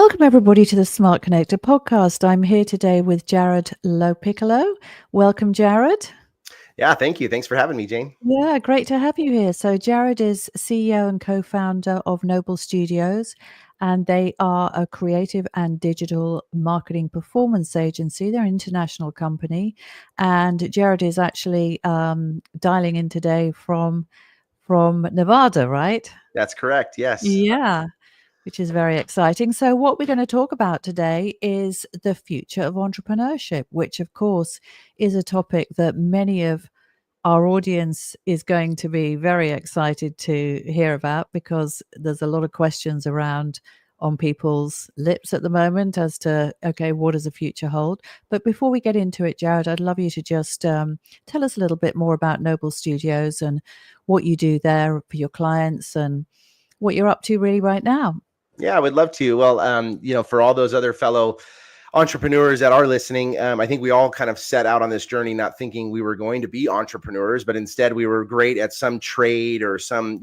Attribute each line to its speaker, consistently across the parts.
Speaker 1: Welcome, everybody, to the Smart Connector podcast. I'm here today with Jarrod Lopiccolo. Welcome, Jarrod.
Speaker 2: Yeah, thank you. Thanks for having me, Jane.
Speaker 1: Yeah, great to have you here. So, Jarrod is CEO and co founder of Noble Studios, and they are a creative and digital marketing performance agency. They're an international company. And Jarrod is actually dialing in today from Nevada, right?
Speaker 2: That's correct. Yes.
Speaker 1: Yeah. Which is very exciting. So what we're going to talk about today is the future of entrepreneurship, which of course is a topic that many of our audience is going to be very excited to hear about, because there's a lot of questions around on people's lips at the moment as to, okay, what does the future hold? But before we get into it, Jarrod, I'd love you to just tell us a little bit more about Noble Studios and what you do there for your clients and what you're up to really right now.
Speaker 2: Yeah, I would love to. Well, for all those other fellow entrepreneurs that are listening, I think we all kind of set out on this journey not thinking we were going to be entrepreneurs, but instead we were great at some trade or some,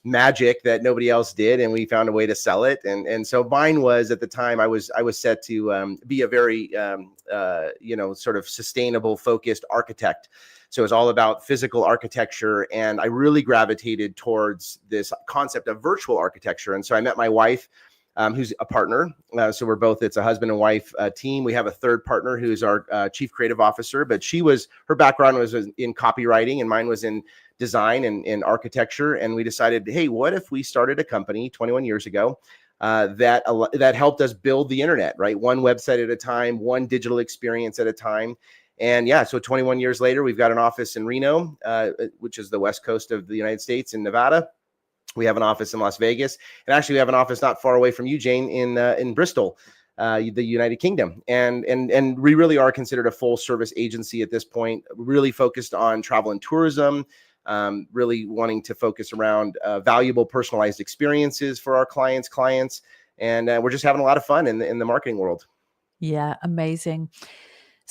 Speaker 2: magic that nobody else did, and we found a way to sell it. And so mine was, at the time, I was set to be a very sort of sustainable, focused architect. So it's all about physical architecture, and I really gravitated towards this concept of virtual architecture. And so I met my wife, who's a partner. So we're both, it's a husband and wife team. We have a third partner who's our chief creative officer, but her background was in copywriting and mine was in design and in architecture. And we decided, hey, what if we started a company 21 years ago that helped us build the internet, right? One website at a time, one digital experience at a time. And yeah, so 21 years later, we've got an office in Reno, which is the west coast of the United States, in Nevada. We have an office in Las Vegas, and actually we have an office not far away from you, Jane, in Bristol, the United Kingdom. And we really are considered a full service agency at this point, really focused on travel and tourism, really wanting to focus around valuable personalized experiences for our clients. And we're just having a lot of fun in the marketing world.
Speaker 1: Yeah, amazing.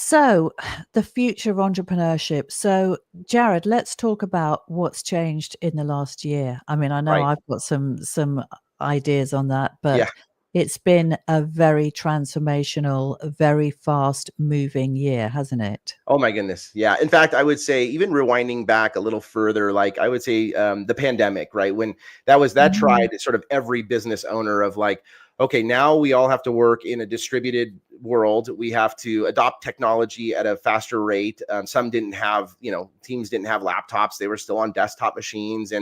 Speaker 1: So the future of entrepreneurship. So Jarrod, let's talk about what's changed in the last year. I mean, I know
Speaker 2: Right.
Speaker 1: I've got some ideas on that, but
Speaker 2: Yeah.
Speaker 1: it's been a very transformational, very fast moving year, hasn't it?
Speaker 2: Oh my goodness. Yeah. In fact, I would say, even rewinding back a little further, like I would say the pandemic, right? When that tried sort of every business owner of like, okay, now we all have to work in a distributed world. We have to adopt technology at a faster rate. Some didn't have, teams didn't have laptops. They were still on desktop machines.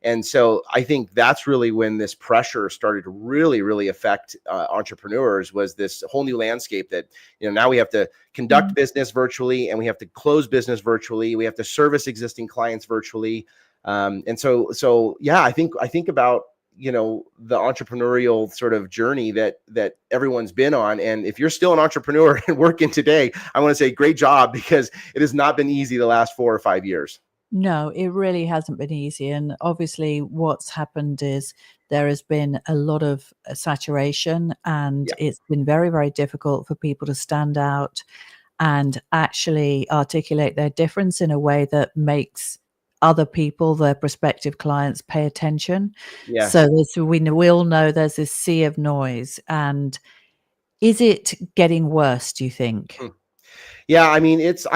Speaker 2: And so I think that's really when this pressure started to really, really affect entrepreneurs, was this whole new landscape that, now we have to conduct business virtually, and we have to close business virtually. We have to service existing clients virtually. And so, yeah, I think about, the entrepreneurial sort of journey that everyone's been on. And if you're still an entrepreneur and working today, I want to say great job, because it has not been easy the last 4 or 5 years.
Speaker 1: No, it really hasn't been easy. And obviously what's happened is there has been a lot of saturation, and
Speaker 2: Yeah.
Speaker 1: it's been very, very difficult for people to stand out and actually articulate their difference in a way that makes other people, their prospective clients, pay attention.
Speaker 2: Yes.
Speaker 1: So we all know there's this sea of noise. And is it getting worse, do you think?
Speaker 2: Yeah, I mean, it's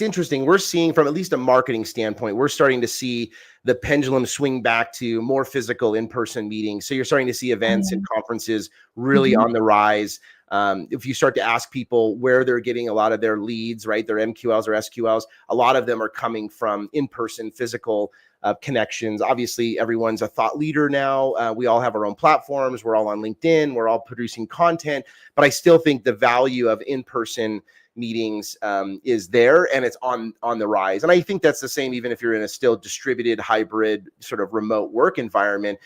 Speaker 2: interesting. We're seeing, from at least a marketing standpoint, we're starting to see the pendulum swing back to more physical in-person meetings. So you're starting to see events and conferences really on the rise. If you start to ask people where they're getting a lot of their leads, right, their MQLs or SQLs, a lot of them are coming from in-person physical connections. Obviously, everyone's a thought leader now. We all have our own platforms. We're all on LinkedIn. We're all producing content. But I still think the value of in-person meetings is there, and it's on the rise. And I think that's the same even if you're in a still distributed, hybrid, sort of remote work environment.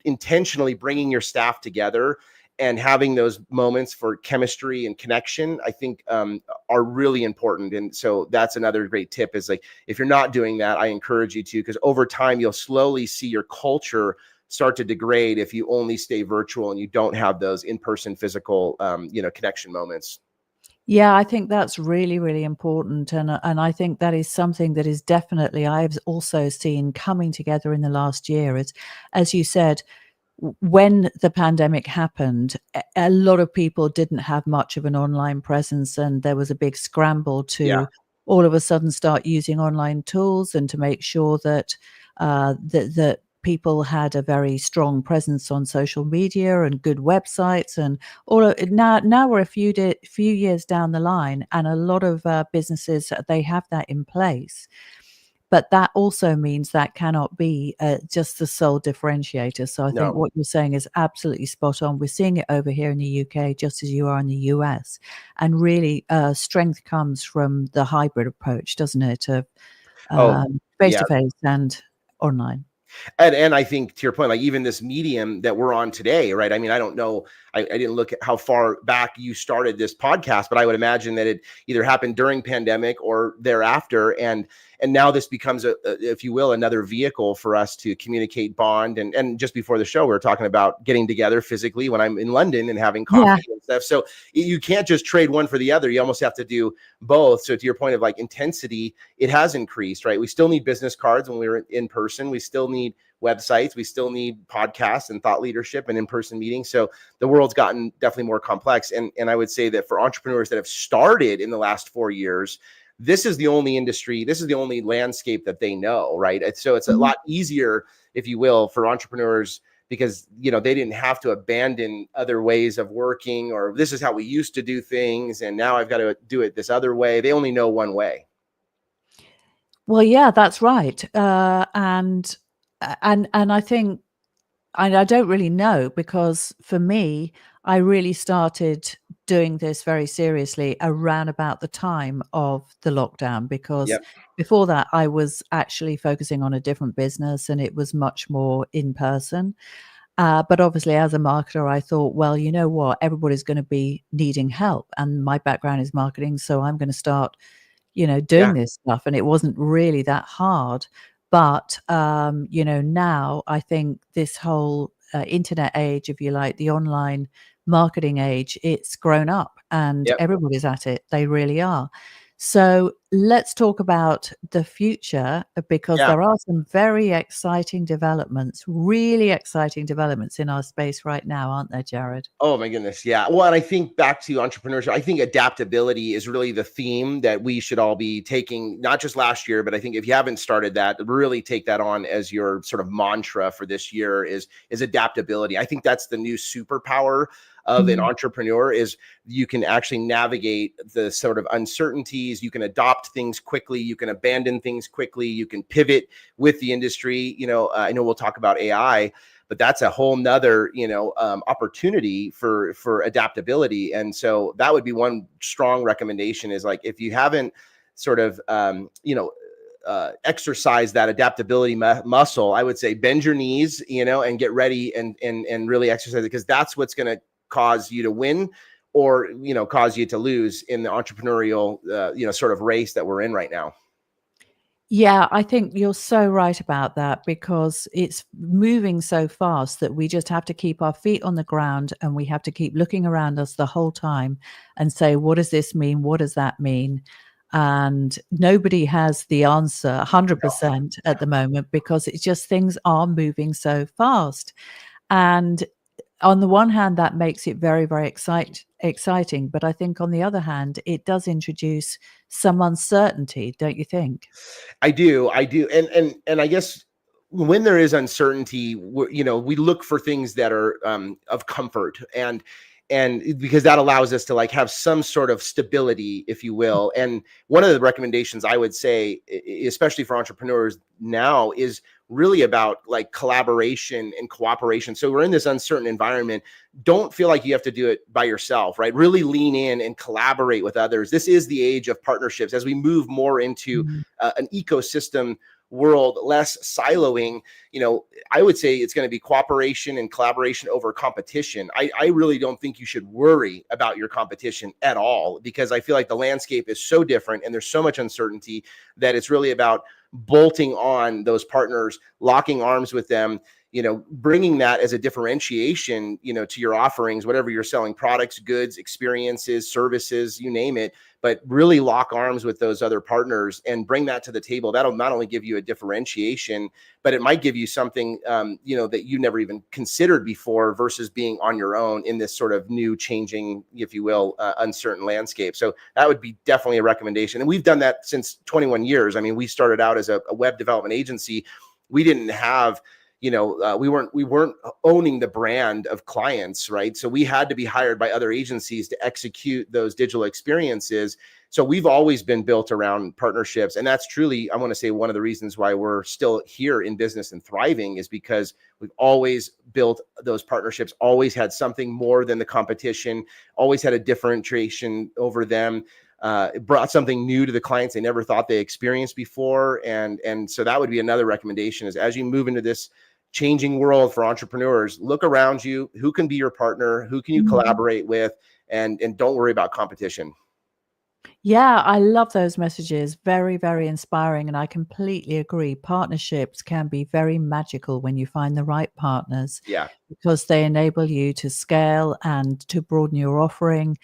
Speaker 2: Intentionally bringing your staff together and having those moments for chemistry and connection, I think are really important. And so that's another great tip, is like, if you're not doing that, I encourage you to, because over time you'll slowly see your culture start to degrade if you only stay virtual and you don't have those in-person physical connection moments.
Speaker 1: Yeah, I think that's really, really important. And I think that is something that is definitely, I've also seen coming together in the last year. Is, as you said, when the pandemic happened, a lot of people didn't have much of an online presence, and there was a big scramble
Speaker 2: Yeah.
Speaker 1: to all of a sudden start using online tools and to make sure that that people had a very strong presence on social media and good websites and all of it. Now we're a few years down the line, and a lot of businesses, they have that in place. But that also means that cannot be just the sole differentiator. So I think
Speaker 2: No.
Speaker 1: what you're saying is absolutely spot on. We're seeing it over here in the UK, just as you are in the US. And really, strength comes from the hybrid approach, doesn't it? Of
Speaker 2: Oh,
Speaker 1: face
Speaker 2: yeah.
Speaker 1: to face and online.
Speaker 2: And I think to your point, like even this medium that we're on today, right? I mean, I don't know, I didn't look at how far back you started this podcast, but I would imagine that it either happened during pandemic or thereafter. And now this becomes if you will, another vehicle for us to communicate, bond. And just before the show, we were talking about getting together physically when I'm in London and having
Speaker 1: Yeah.
Speaker 2: coffee and stuff. So you can't just trade one for the other. You almost have to do both. So to your point of like intensity, it has increased, right? We still need business cards when we were in person. We still need websites. We still need podcasts and thought leadership and in-person meetings. So the world's gotten definitely more complex. And I would say that for entrepreneurs that have started in the last 4 years, this is the only industry, this is the only landscape that they know, right? So it's a
Speaker 1: Mhm.
Speaker 2: lot easier, if you will, for entrepreneurs because they didn't have to abandon other ways of working, or this is how we used to do things and now I've got to do it this other way. They only know one way.
Speaker 1: Well, yeah, that's right. And I think I don't really know, because for me, I really started doing this very seriously around about the time of the lockdown, because
Speaker 2: Yep.
Speaker 1: before that, I was actually focusing on a different business and it was much more in person. But obviously, as a marketer, I thought, well, you know what? Everybody's going to be needing help. And my background is marketing. So I'm going to start
Speaker 2: Yeah.
Speaker 1: doing this stuff, and it wasn't really that hard. But, now I think this whole, internet age, if you like, the online marketing age, it's grown up and
Speaker 2: Yep.
Speaker 1: everybody's at it. They really are. So let's talk about the future, because
Speaker 2: Yeah.
Speaker 1: there are some very exciting developments, really exciting developments in our space right now, aren't there, Jarrod?
Speaker 2: Oh my goodness. Yeah. Well, and I think back to entrepreneurship, I think adaptability is really the theme that we should all be taking, not just last year, but I think if you haven't started that, really take that on as your sort of mantra for this year is adaptability. I think that's the new superpower of an
Speaker 1: Mm.
Speaker 2: entrepreneur is you can actually navigate the sort of uncertainties, you can adopt things quickly, you can abandon things quickly, you can pivot with the industry. I know we'll talk about AI, but that's a whole nother opportunity for adaptability. And so that would be one strong recommendation is like if you haven't sort of exercise that adaptability muscle, I would say bend your knees, and get ready and really exercise it, because that's what's going to cause you to win or cause you to lose in the entrepreneurial sort of race that we're in right now.
Speaker 1: Yeah, I think you're so right about that, because it's moving so fast that we just have to keep our feet on the ground and we have to keep looking around us the whole time and say, what does this mean? What does that mean? And nobody has the answer 100% at the moment, because it's just things are moving so fast. And on the one hand, that makes it very, very exciting. But I think on the other hand, it does introduce some uncertainty, don't you think?
Speaker 2: I do. And I guess when there is uncertainty, we look for things that are of comfort and because that allows us to like have some sort of stability, if you will. And one of the recommendations I would say, especially for entrepreneurs now, is really about like collaboration and cooperation. So we're in this uncertain environment. Don't feel like you have to do it by yourself, right? Really lean in and collaborate with others. This is the age of partnerships as we move more into
Speaker 1: Mm.
Speaker 2: an ecosystem world, less siloing. I would say it's going to be cooperation and collaboration over competition. I really don't think you should worry about your competition at all, because I feel like the landscape is so different and there's so much uncertainty that it's really about bolting on those partners, locking arms with them, bringing that as a differentiation, to your offerings, whatever you're selling, products, goods, experiences, services, you name it. but really lock arms with those other partners and bring that to the table. That'll not only give you a differentiation, but it might give you something, that you never even considered before versus being on your own in this sort of new changing, if you will, uncertain landscape. So that would be definitely a recommendation. And we've done that since 21 years. I mean, we started out as a web development agency. We didn't have, we weren't owning the brand of clients, right? So we had to be hired by other agencies to execute those digital experiences. So we've always been built around partnerships. And that's truly, I want to say, one of the reasons why we're still here in business and thriving is because we've always built those partnerships, always had something more than the competition, always had a differentiation over them. It brought something new to the clients they never thought they experienced before. And so that would be another recommendation, is as you move into this changing world for entrepreneurs, look around you. Who can be your partner? Who can you collaborate with? And don't worry about competition.
Speaker 1: Yeah, I love those messages. Very, very inspiring. And I completely agree. Partnerships can be very magical when you find the right partners,
Speaker 2: Yeah.
Speaker 1: because they enable you to scale and to broaden your offering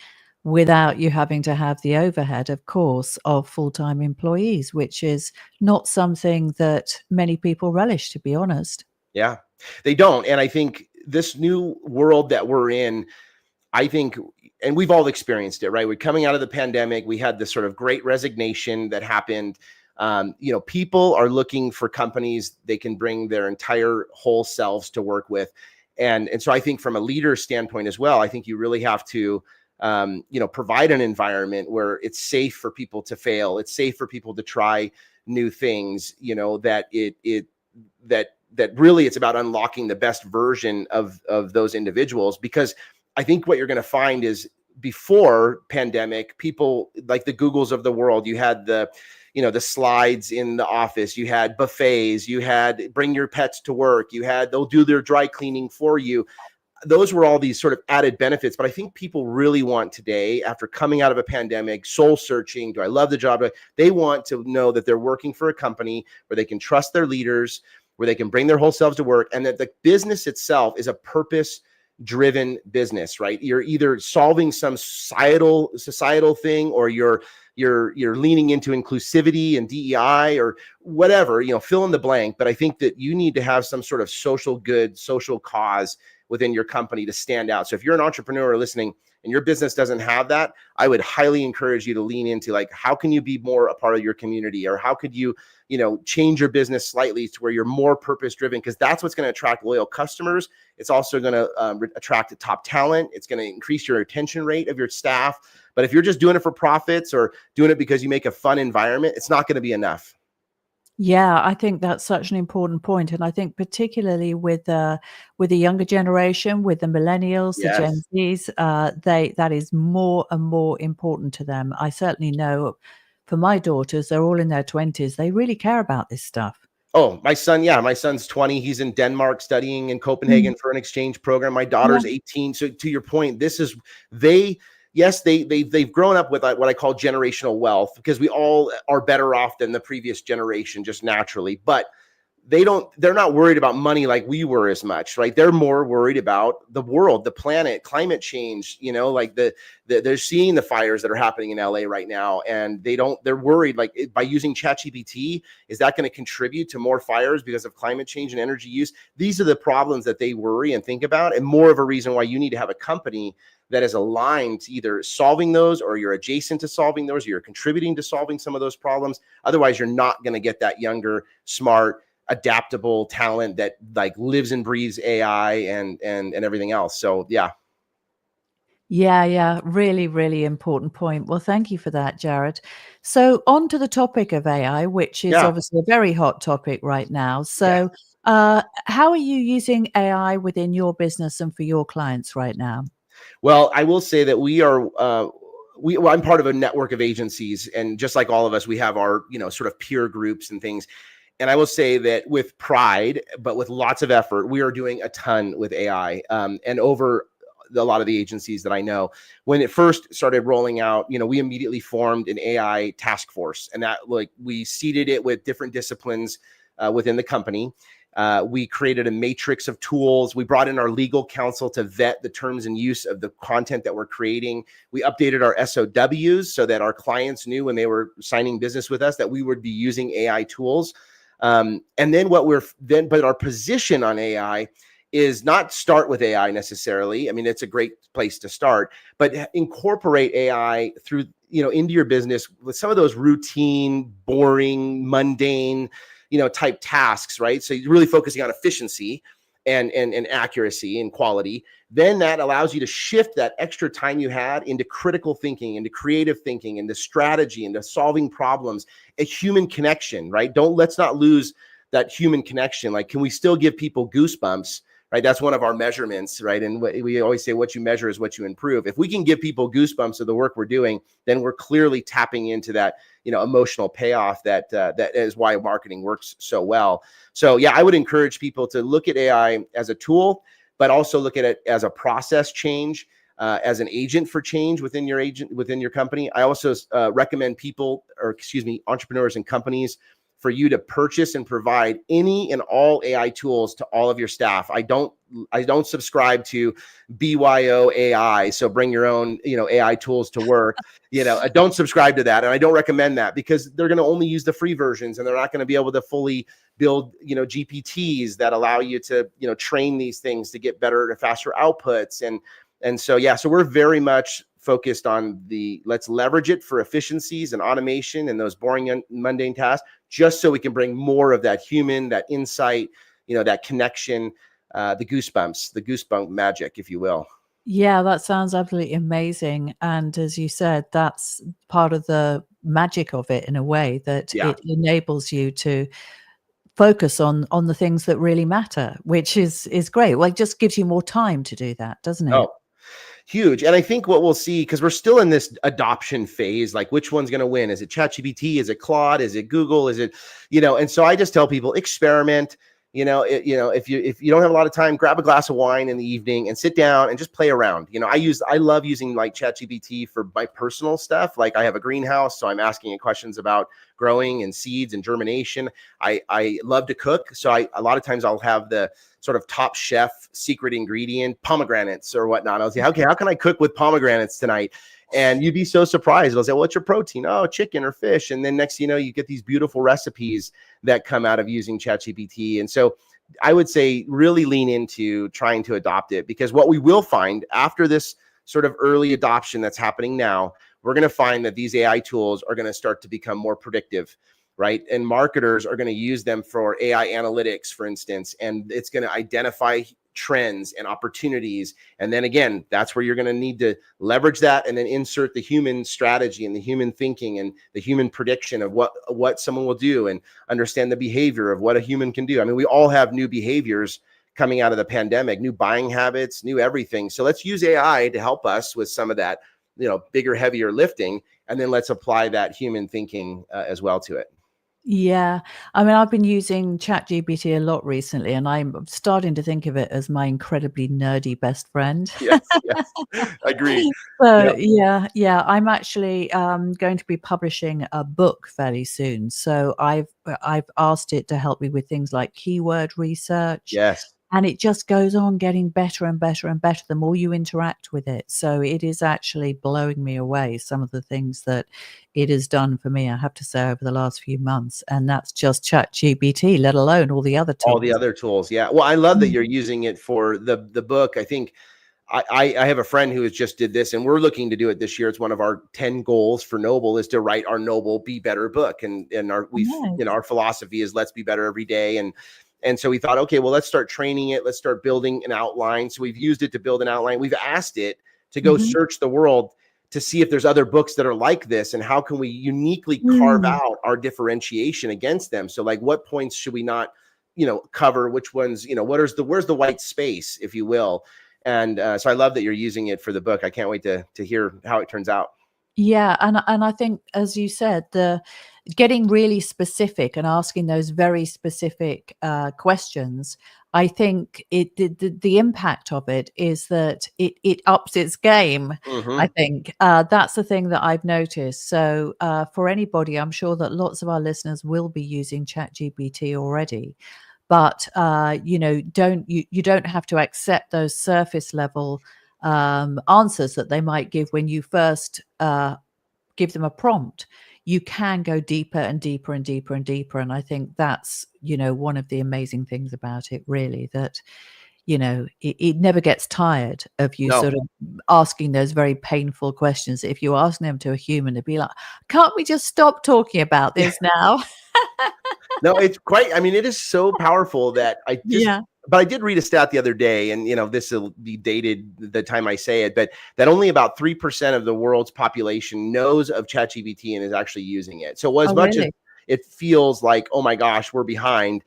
Speaker 1: without you having to have the overhead, of course, of full-time employees, which is not something that many people relish, to be honest.
Speaker 2: Yeah, they don't. And I think this new world that we're in, I think, and we've all experienced it, right? We're coming out of the pandemic. We had this sort of great resignation that happened. People are looking for companies they can bring their entire whole selves to work with. And so I think from a leader standpoint as well, I think you really have to, provide an environment where it's safe for people to fail. It's safe for people to try new things, that really it's about unlocking the best version of those individuals. Because I think what you're going to find is, before pandemic, people like the Googles of the world, you had the slides in the office, you had buffets, you had bring your pets to work, they'll do their dry cleaning for you. Those were all these sort of added benefits. But I think people really want today, after coming out of a pandemic, soul searching, do I love the job? They want to know that they're working for a company where they can trust their leaders, where they can bring their whole selves to work, and that the business itself is a purpose-driven business, right? You're either solving some societal thing, or you're leaning into inclusivity and DEI or whatever, fill in the blank. But I think that you need to have some sort of social good, social cause within your company to stand out. So if you're an entrepreneur listening and your business doesn't have that, I would highly encourage you to lean into, like, how can you be more a part of your community, or how could you, change your business slightly to where you're more purpose driven? Because that's what's going to attract loyal customers. It's also going to attract top talent. It's going to increase your retention rate of your staff. But if you're just doing it for profits or doing it because you make a fun environment, it's not going to be enough.
Speaker 1: Yeah, I think that's such an important point. And I think particularly with the younger generation, with the millennials, the Gen
Speaker 2: Yes.
Speaker 1: Zs, that is more and more important to them. I certainly know for my daughters, they're all in their 20s. They really care about this stuff.
Speaker 2: Oh, my son's 20. He's in Denmark studying in Copenhagen for an exchange program. My daughter's 18. So to your point, they've grown up with what I call generational wealth, because we all are better off than the previous generation, just naturally. But they're not worried about money like we were as much, right? They're more worried about the world, the planet, climate change, like they're seeing the fires that are happening in LA right now. And they're worried, like, by using ChatGPT, is that going to contribute to more fires because of climate change and energy use? These are the problems that they worry and think about, and more of a reason why you need to have a company that is aligned to either solving those, or you're adjacent to solving those, or you're contributing to solving some of those problems. Otherwise, you're not going to get that younger, smart, adaptable talent that like lives and breathes AI and everything else. So yeah.
Speaker 1: Yeah. Really, really important point. Well, thank you for that, Jarrod. So on to the topic of AI, which is
Speaker 2: Yeah.
Speaker 1: obviously a very hot topic right now.
Speaker 2: Yeah.
Speaker 1: So how are you using AI within your business and for your clients right now?
Speaker 2: Well, I will say that I'm part of a network of agencies, and just like all of us, we have our, sort of peer groups and things. And I will say that with pride, but with lots of effort, we are doing a ton with AI. And over a lot of the agencies that I know, when it first started rolling out, we immediately formed an AI task force, and that, like, we seeded it with different disciplines within the company. We created a matrix of tools. We brought in our legal counsel to vet the terms and use of the content that we're creating. We updated our SOWs so that our clients knew when they were signing business with us that we would be using AI tools. And then but our position on AI is not start with AI necessarily. I mean, it's a great place to start, but incorporate AI through, into your business with some of those routine, boring, mundane, type tasks, right? So you're really focusing on efficiency and accuracy and quality. Then that allows you to shift that extra time you had into critical thinking, into creative thinking, into strategy, into solving problems, a human connection, right? Let's not lose that human connection. Like, can we still give people goosebumps? Right. That's one of our measurements, right? And we always say what you measure is what you improve. If we can give people goosebumps of the work we're doing, then we're clearly tapping into that, emotional payoff that is why marketing works so well. So yeah, I would encourage people to look at AI as a tool, but also look at it as a process change, as an agent for change within your company. I also recommend entrepreneurs and companies for you to purchase and provide any and all AI tools to all of your staff. I don't subscribe to BYO AI. So bring your own, AI tools to work. I don't subscribe to that. And I don't recommend that because they're going to only use the free versions and they're not going to be able to fully build, GPTs that allow you to, train these things to get better and faster outputs. And so, yeah, so we're very much focused on let's leverage it for efficiencies and automation and those boring and mundane tasks, just so we can bring more of that human, that insight, that connection, the goosebump magic, if you will.
Speaker 1: Yeah, that sounds absolutely amazing. And as you said, that's part of the magic of it in a way that it enables you to focus on the things that really matter, which is great. Well, it just gives you more time to do that, doesn't it?
Speaker 2: Oh, huge. And I think what we'll see, because we're still in this adoption phase, like which one's going to win? Is it ChatGPT? Is it Claude? Is it Google? Is it, and so I just tell people experiment. If you don't have a lot of time, grab a glass of wine in the evening and sit down and just play around. I love using like ChatGPT for my personal stuff. Like I have a greenhouse, so I'm asking it questions about growing and seeds and germination. I love to cook, so a lot of times I'll have the sort of top chef secret ingredient, pomegranates or whatnot. I'll say, okay, how can I cook with pomegranates tonight? And you'd be so surprised. I'll say, what's your protein? Oh, chicken or fish. And then next, you get these beautiful recipes that come out of using ChatGPT. And so I would say really lean into trying to adopt it, because what we will find after this sort of early adoption that's happening now, we're going to find that these AI tools are going to start to become more predictive, right? And marketers are going to use them for AI analytics, for instance, and it's going to identify trends and opportunities. And then again, that's where you're going to need to leverage that and then insert the human strategy and the human thinking and the human prediction of what someone will do and understand the behavior of what a human can do. I mean, we all have new behaviors coming out of the pandemic, new buying habits, new everything. So let's use AI to help us with some of that, bigger, heavier lifting, and then let's apply that human thinking as well to it.
Speaker 1: Yeah. I mean, I've been using ChatGPT a lot recently, and I'm starting to think of it as my incredibly nerdy best friend.
Speaker 2: Yes, agreed.
Speaker 1: So yeah, I'm actually going to be publishing a book fairly soon. So I've asked it to help me with things like keyword research.
Speaker 2: Yes.
Speaker 1: And it just goes on getting better and better and better the more you interact with it. So it is actually blowing me away, some of the things that it has done for me, I have to say, over the last few months. And that's just ChatGPT, let alone all the other tools.
Speaker 2: All the other tools. Yeah. Well, I love that you're using it for the book. I think I have a friend who has just did this, and we're looking to do it this year. It's one of our 10 goals for Noble is to write our Noble Be Better book. And our philosophy is let's be better every day. And so we thought, okay, well, let's start training it. Let's start building an outline. So we've used it to build an outline. We've asked it to go search the world to see if there's other books that are like this and how can we uniquely carve out our differentiation against them. So like what points should we not, cover, which ones, where's the white space, if you will. And so I love that you're using it for the book. I can't wait to hear how it turns out.
Speaker 1: Yeah, and I think, as you said, the getting really specific and asking those very specific questions, I think the impact of it is that it ups its game. I think that's the thing that I've noticed. So for anybody, I'm sure that lots of our listeners will be using ChatGPT already. but you don't have to accept those surface level answers that they might give when you first give them a prompt. You can go deeper and deeper and deeper and deeper, and I think that's one of the amazing things about it, really, that it never gets tired of you
Speaker 2: No.
Speaker 1: sort of asking those very painful questions. If you ask them to a human, they'd be like, can't we just stop talking about
Speaker 2: Yeah.
Speaker 1: this now?
Speaker 2: No, it's quite, I mean, it is so powerful that
Speaker 1: Yeah.
Speaker 2: but I did read a stat the other day, and this will be dated the time I say it, but that only about 3% of the world's population knows of ChatGPT and is actually using it. So as
Speaker 1: Oh,
Speaker 2: much as
Speaker 1: really?
Speaker 2: it feels like, oh my gosh, we're behind,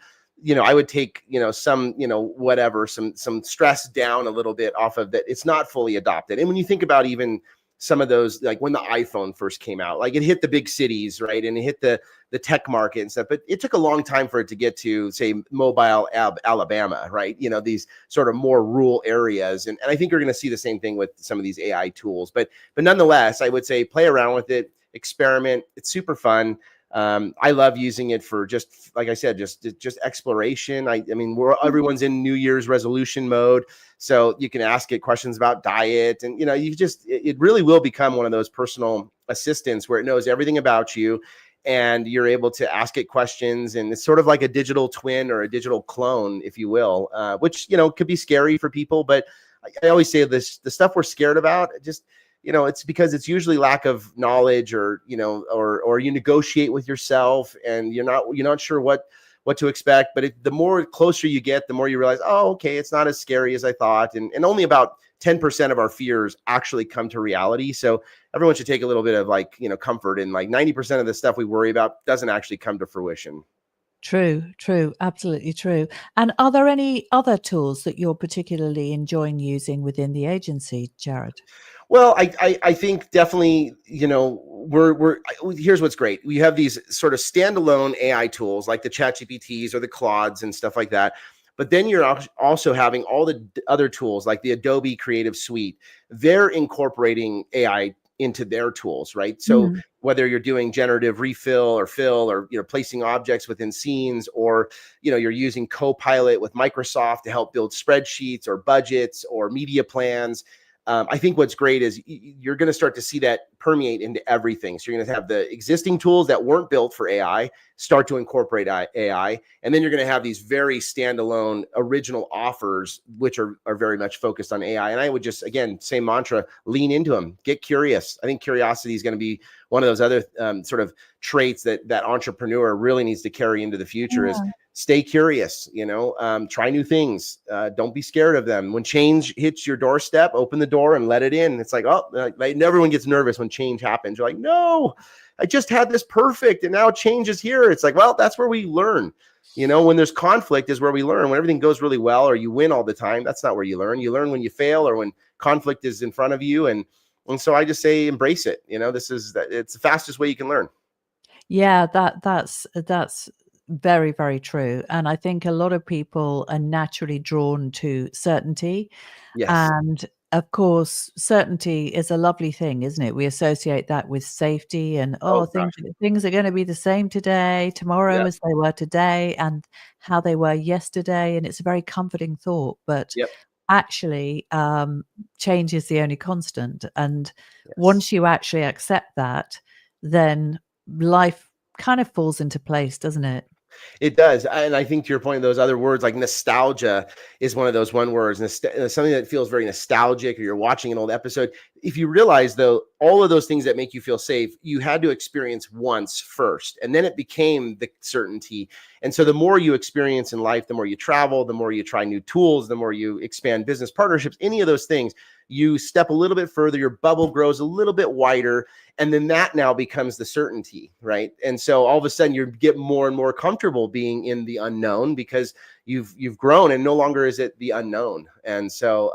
Speaker 2: I would take, some, whatever, some stress down a little bit off of that. It's not fully adopted. And when you think about even some of those, like when the iPhone first came out, like it hit the big cities, right? And it hit the tech market and stuff, but it took a long time for it to get to, say, mobile Alabama, right? These sort of more rural areas. And I think you're going to see the same thing with some of these AI tools, but nonetheless, I would say play around with it, experiment. It's super fun. I love using it for, just like I said, just exploration. I mean, everyone's in New Year's resolution mode, so you can ask it questions about diet, and it really will become one of those personal assistants where it knows everything about you, and you're able to ask it questions, and it's sort of like a digital twin or a digital clone, if you will, which could be scary for people. But I always say this: the stuff we're scared about, just it's because it's usually lack of knowledge, or or you negotiate with yourself and you're not sure what to expect. But the more closer you get, the more you realize, oh, okay, it's not as scary as I thought. And only about 10% of our fears actually come to reality. So everyone should take a little bit of comfort in, 90% of the stuff we worry about doesn't actually come to fruition.
Speaker 1: True, absolutely true. And are there any other tools that you're particularly enjoying using within the agency, Jarrod?
Speaker 2: Well, I think definitely, here's what's great. We have these sort of standalone AI tools like the ChatGPTs or the Claudes and stuff like that. But then you're also having all the other tools like the Adobe Creative Suite. They're incorporating AI into their tools, right? So
Speaker 1: Mm.
Speaker 2: whether you're doing generative refill or fill, or placing objects within scenes, or you're using Copilot with Microsoft to help build spreadsheets or budgets or media plans. I think what's great is you're going to start to see that permeate into everything. So you're going to have the existing tools that weren't built for AI start to incorporate AI. And then you're going to have these very standalone original offers, which are very much focused on AI. And I would just, again, same mantra, lean into them, get curious. I think curiosity is going to be one of those other sort of traits that entrepreneur really needs to carry into the future, is
Speaker 1: Yeah.
Speaker 2: stay curious, try new things. Don't be scared of them. When change hits your doorstep, open the door and let it in. It's like, everyone gets nervous when change happens. You're like, no, I just had this perfect and now change is here. It's like, well, that's where we learn. When there's conflict is where we learn. When everything goes really well or you win all the time, that's not where you learn. You learn when you fail or when conflict is in front of you. And so I just say, embrace it. It's the fastest way you can learn.
Speaker 1: Yeah, that's very, very true. And I think a lot of people are naturally drawn to certainty.
Speaker 2: Yes.
Speaker 1: And of course, certainty is a lovely thing, isn't it? We associate that with safety and, oh,
Speaker 2: Oh
Speaker 1: things
Speaker 2: gosh.
Speaker 1: things are going to be the same today, tomorrow
Speaker 2: Yep.
Speaker 1: as they were today, and how they were yesterday. And it's a very comforting thought. But
Speaker 2: Yep.
Speaker 1: actually, change is the only constant. And
Speaker 2: Yes.
Speaker 1: once you actually accept that, then life kind of falls into place, doesn't it?
Speaker 2: It does. And I think to your point, those other words like nostalgia is one of those one words, something that feels very nostalgic, or you're watching an old episode. If you realize, though, all of those things that make you feel safe, you had to experience once first, and then it became the certainty. And so the more you experience in life, the more you travel, the more you try new tools, the more you expand business partnerships, any of those things, you step a little bit further, your bubble grows a little bit wider, and then that now becomes the certainty, right? And so all of a sudden you get more and more comfortable being in the unknown because you've grown, and no longer is it the unknown. And so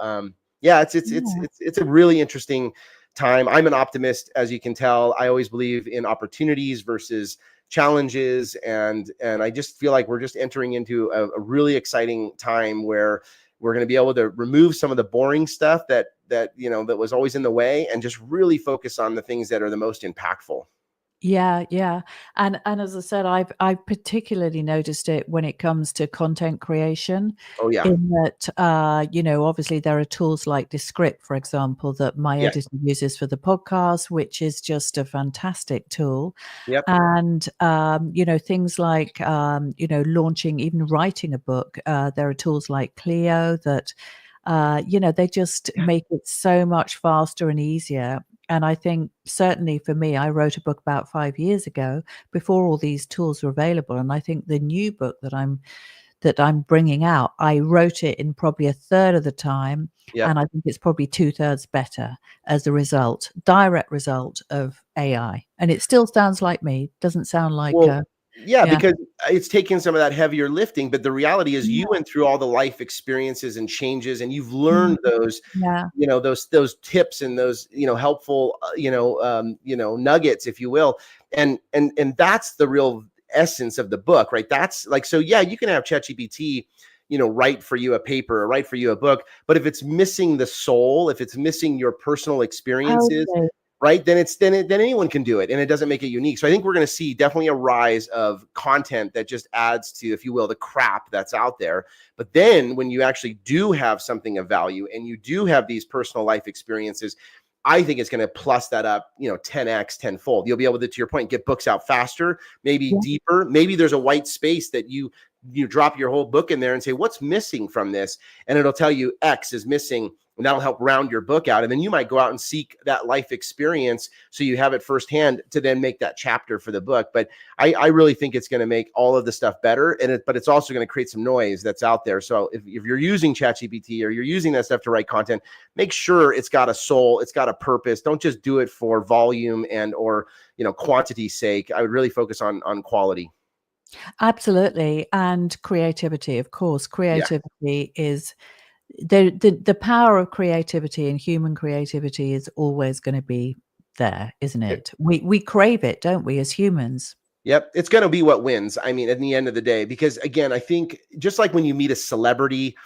Speaker 2: yeah,
Speaker 1: Yeah.
Speaker 2: it's a really interesting time. I'm an optimist, as you can tell. I always believe in opportunities versus challenges, and I just feel like we're just entering into a really exciting time where we're going to be able to remove some of the boring stuff that was always in the way, and just really focus on the things that are the most impactful.
Speaker 1: Yeah, yeah. And as I said, I've particularly noticed it when it comes to content creation,
Speaker 2: Oh yeah.
Speaker 1: in that, obviously there are tools like Descript, for example, that my
Speaker 2: Yes.
Speaker 1: editor uses for the podcast, which is just a fantastic tool.
Speaker 2: Yep.
Speaker 1: And, things like, launching, even writing a book, there are tools like Clio that, they just make it so much faster and easier. And I think certainly for me, I wrote a book about 5 years ago before all these tools were available, and I think the new book that I'm bringing out, I wrote it in probably a third of the time,
Speaker 2: Yep.
Speaker 1: and I think it's probably two-thirds better as a result, direct result of AI. And it still sounds like me, doesn't sound like,
Speaker 2: Well, yeah,
Speaker 1: yeah.
Speaker 2: because it's taking some of that heavier lifting, but the reality is
Speaker 1: Yeah.
Speaker 2: you went through all the life experiences and changes, and you've
Speaker 1: Mm,
Speaker 2: learned those,
Speaker 1: yeah.
Speaker 2: those tips and those, helpful, nuggets, if you will. And that's the real essence of the book, right? That's like, so yeah, you can have ChatGPT, write for you a paper or write for you a book, but if it's missing the soul, if it's missing your personal experiences,
Speaker 1: Totally.
Speaker 2: right, then anyone can do it, and it doesn't make it unique. So I think we're going to see definitely a rise of content that just adds to, if you will, the crap that's out there. But then when you actually do have something of value and you do have these personal life experiences, I think it's going to plus that up, 10x, tenfold. You'll be able to your point, get books out faster, maybe
Speaker 1: Yeah.
Speaker 2: deeper. Maybe there's a white space that you drop your whole book in there and say, what's missing from this? And it'll tell you X is missing, and that'll help round your book out. And then you might go out and seek that life experience so you have it firsthand to then make that chapter for the book. But I really think it's going to make all of the stuff better. But it's also going to create some noise that's out there. So if you're using ChatGPT or you're using that stuff to write content, make sure it's got a soul, it's got a purpose. Don't just do it for volume or quantity's sake. I would really focus on quality.
Speaker 1: Absolutely. And creativity, of course.
Speaker 2: Yeah.
Speaker 1: Creativity is the power of creativity and human creativity is always gonna be there, isn't it? We crave it, don't we, as humans?
Speaker 2: Yep, it's going to be what wins. I mean, at the end of the day, because again, I think just like when you meet a celebrity,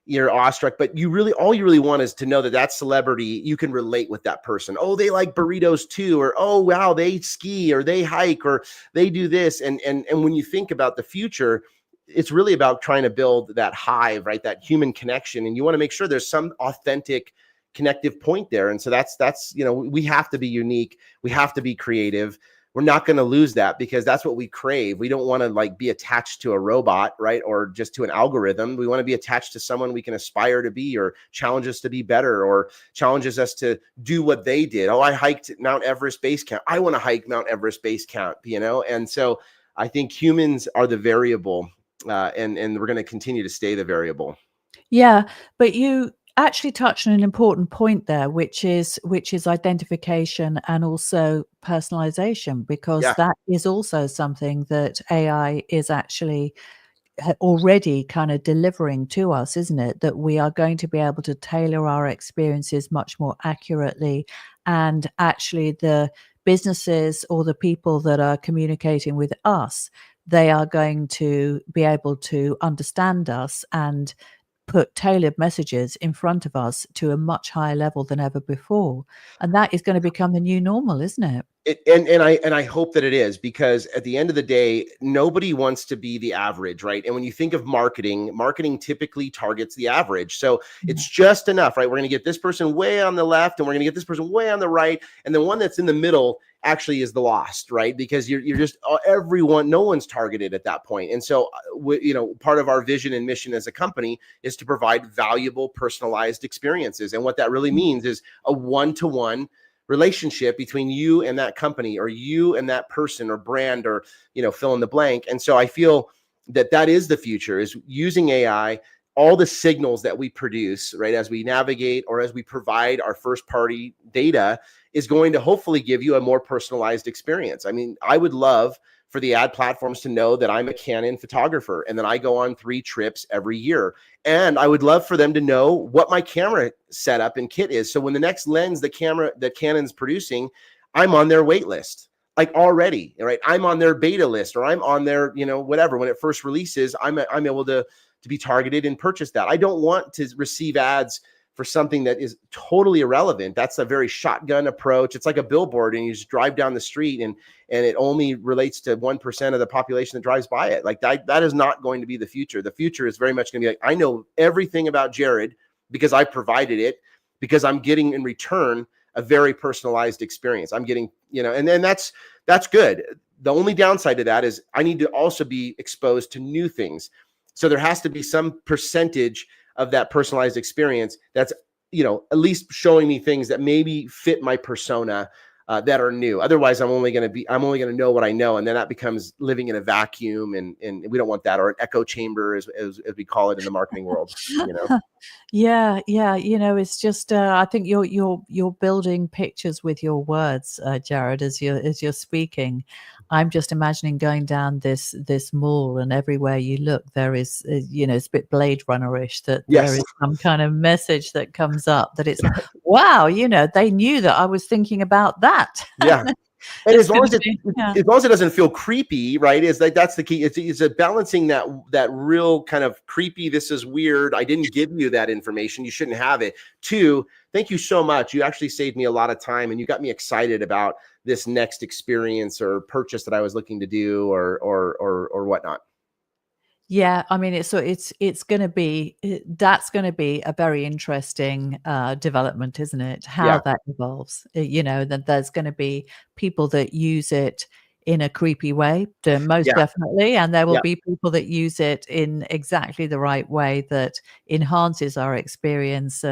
Speaker 2: you're awestruck, but all you really want is to know that that celebrity, you can relate with that person. Oh, they like burritos too, or oh wow, they ski or they hike or they do this. And when you think about the future, it's really about trying to build that hive, right? That human connection, and you want to make sure there's some authentic connective point there. And so that's we have to be unique, we have to be creative. We're not going to lose that because that's what we crave. We don't want to like be attached to a robot, right? Or just to an algorithm. We want to be attached to someone we can aspire to be, or challenge us to be better, or challenges us to do what they did. Oh, I hiked Mount Everest base camp. I want to hike Mount Everest base camp, And so I think humans are the variable, and we're going to continue to stay the variable.
Speaker 1: Yeah, but you actually touched on an important point there, which is identification and also personalization, because
Speaker 2: Yeah.
Speaker 1: that is also something that AI is actually already kind of delivering to us, isn't it? That we are going to be able to tailor our experiences much more accurately. And actually, the businesses or the people that are communicating with us, they are going to be able to understand us and put tailored messages in front of us to a much higher level than ever before. And that is going to become the new normal, isn't it?
Speaker 2: And I hope that it is, because at the end of the day, nobody wants to be the average, right? And when you think of marketing typically targets the average. So
Speaker 1: Yeah.
Speaker 2: it's just enough, right? We're going to get this person way on the left and we're going to get this person way on the right. And the one that's in the middle actually is the lost, right? Because you're just everyone, no one's targeted at that point. And so, part of our vision and mission as a company is to provide valuable, personalized experiences. And what that really means is a one-to-one relationship between you and that company, or you and that person or brand, or fill in the blank. And so I feel that is the future, is using AI, all the signals that we produce, right, as we navigate or as we provide our first party data, is going to hopefully give you a more personalized experience. I mean, I would love for the ad platforms to know that I'm a Canon photographer and that I go on 3 trips every year. And I would love for them to know what my camera setup and kit is. So when the next lens that Canon's producing, I'm on their wait list, like already, right? I'm on their beta list, or I'm on their, whatever. When it first releases, I'm able to be targeted and purchase that. I don't want to receive ads for something that is totally irrelevant. That's a very shotgun approach. It's like a billboard, and you just drive down the street, and it only relates to 1% of the population that drives by it. Like that is not going to be the future. The future is very much going to be like, I know everything about Jarrod because I provided it, because I'm getting in return a very personalized experience. I'm getting, and then that's good. The only downside to that is I need to also be exposed to new things. So there has to be some percentage of that personalized experience that's, at least showing me things that maybe fit my persona, that are new. Otherwise, I'm only going to know what I know. And then that becomes living in a vacuum, and we don't want that, or an echo chamber as we call it in the marketing world,
Speaker 1: Yeah, it's just I think you're building pictures with your words, Jarrod, as you're speaking. I'm just imagining going down this mall, and everywhere you look, there is, it's a bit Blade Runner-ish, that there
Speaker 2: Yes.
Speaker 1: is some kind of message that comes up, that it's like, wow, they knew that I was thinking about that.
Speaker 2: Yeah. And
Speaker 1: It's
Speaker 2: as long
Speaker 1: gonna
Speaker 2: as
Speaker 1: be, yeah.
Speaker 2: it doesn't feel creepy, right? Is like, that's the key. It's a balancing that real kind of creepy, this is weird, I didn't give you that information, you shouldn't have it. Two, thank you so much. You actually saved me a lot of time, and you got me excited about this next experience or purchase that I was looking to do, or whatnot.
Speaker 1: Yeah, I mean, it's going to be, that's going to be a very interesting development, isn't it? How
Speaker 2: Yeah.
Speaker 1: that evolves. That there's going to be people that use it in a creepy way, most
Speaker 2: Yeah.
Speaker 1: definitely, and there will
Speaker 2: Yeah.
Speaker 1: be people that use it in exactly the right way that enhances our experience.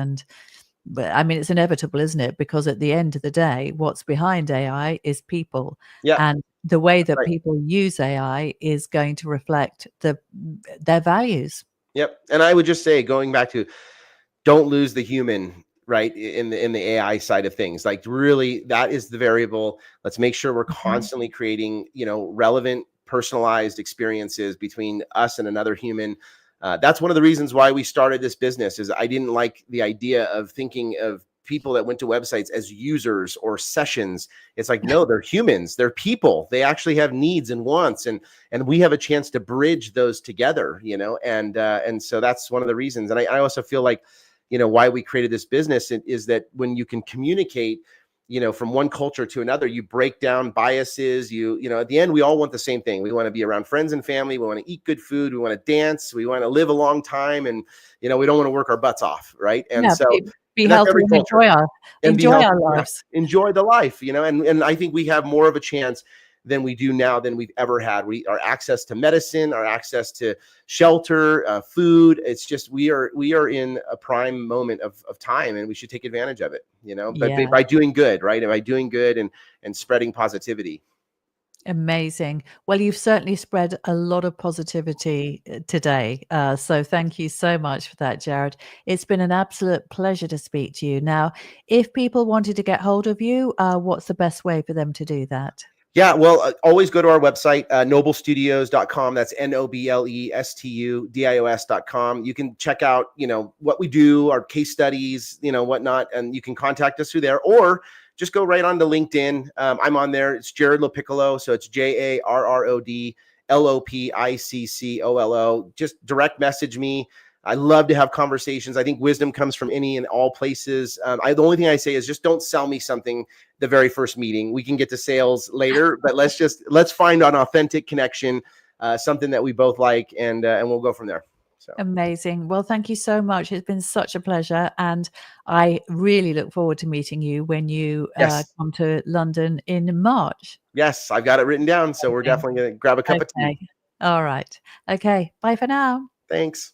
Speaker 1: But I mean, it's inevitable, isn't it? Because at the end of the day, what's behind AI is people.
Speaker 2: Yeah.
Speaker 1: And the way that
Speaker 2: Right.
Speaker 1: people use AI is going to reflect their values.
Speaker 2: Yep. And I would just say, going back to, don't lose the human, right, in the AI side of things. Like, really, that is the variable. Let's make sure we're
Speaker 1: Mhm.
Speaker 2: constantly creating, relevant, personalized experiences between us and another human. That's one of the reasons why we started this business. Is I didn't like the idea of thinking of people that went to websites as users or sessions. It's like, no, they're humans, they're people, they actually have needs and wants, and we have a chance to bridge those together, and so that's one of the reasons. And I also feel like, why we created this business is that when you can communicate, from one culture to another, you break down biases. At the end, we all want the same thing. We want to be around friends and family. We want to eat good food. We want to dance. We want to live a long time, and we don't want to work our butts off, right? And
Speaker 1: Yeah,
Speaker 2: so,
Speaker 1: be
Speaker 2: and that's
Speaker 1: healthy
Speaker 2: every
Speaker 1: and
Speaker 2: culture. And be
Speaker 1: enjoy
Speaker 2: healthy,
Speaker 1: our
Speaker 2: yeah.
Speaker 1: lives.
Speaker 2: Enjoy the life, and I think we have more of a chance than we do now than we've ever had. Our access to medicine, our access to shelter, food. It's just, we are in a prime moment of time, and we should take advantage of it, but
Speaker 1: Yeah.
Speaker 2: by doing good, right? And by doing good and spreading positivity.
Speaker 1: Amazing. Well, you've certainly spread a lot of positivity today. So thank you so much for that, Jarrod. It's been an absolute pleasure to speak to you. Now, if people wanted to get hold of you, what's the best way for them to do that?
Speaker 2: Yeah, well, always go to our website, noblestudios.com. That's NOBLESTUDIOS.com. You can check out, what we do, our case studies, whatnot, and you can contact us through there, or just go right on to LinkedIn. I'm on there. It's Jarrod Lopiccolo. So it's JARROD LOPICCOLO. Just direct message me. I love to have conversations. I think wisdom comes from any and all places. The only thing I say is, just don't sell me something the very first meeting. We can get to sales later, but let's find an authentic connection, something that we both like, and we'll go from there. So
Speaker 1: Amazing. Well, thank you so much. It's been such a pleasure, and I really look forward to meeting you when you
Speaker 2: yes,
Speaker 1: come to London in March.
Speaker 2: yes, I've got it written down. So we're
Speaker 1: Okay.
Speaker 2: definitely going to grab a cup of tea.
Speaker 1: Okay. All right. Okay. Bye for now.
Speaker 2: Thanks.